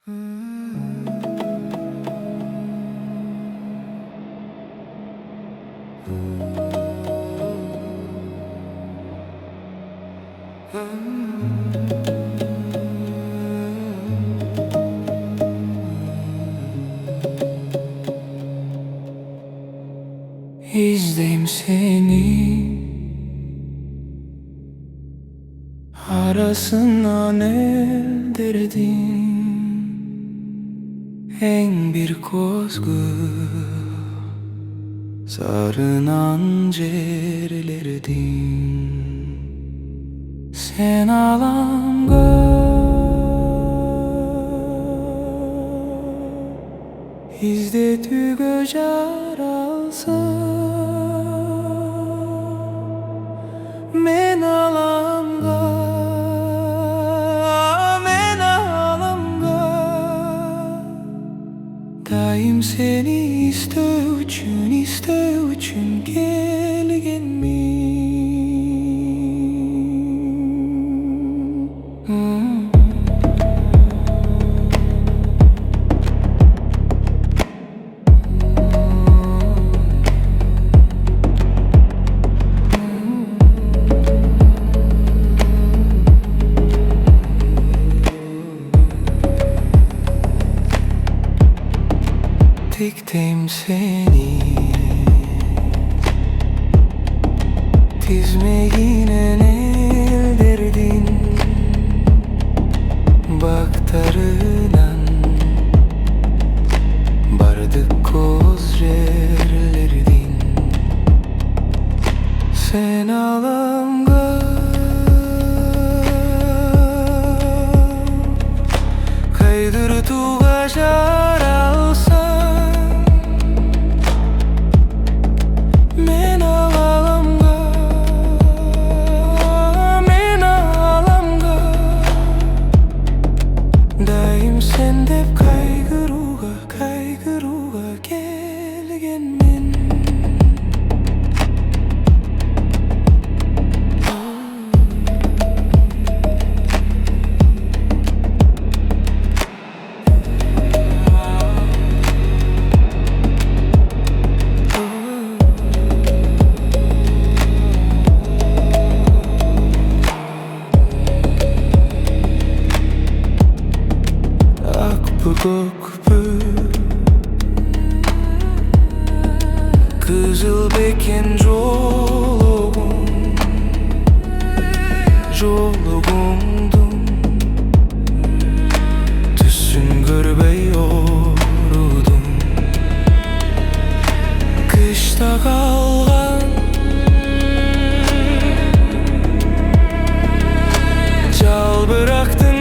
İzdeyim seni, arasından elderdin en bir kozgu sarınan cerlerdin. Sen alanga izde tügöjar alsa men alamga daim seni iste üçün gelgen mi? Diktim seni dizmeğine elderdin baktarınan bardık koz yerlerdin. Sen alamga kaydır tuğaşar alsa daim sende kaygıruga gelgen men. Kokpu kızıl beken jolugundum tüsün görmey yorudum. Kışta kalgan çal bıraktın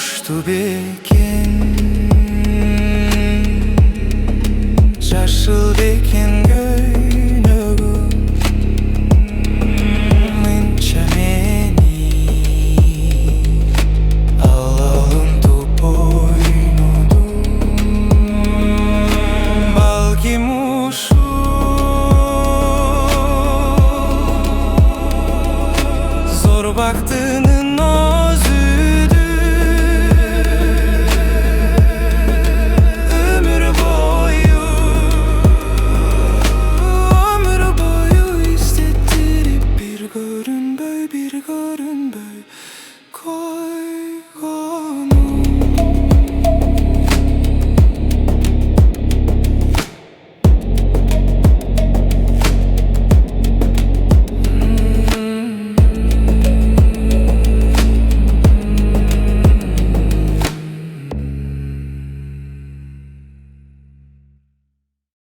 uçtu beki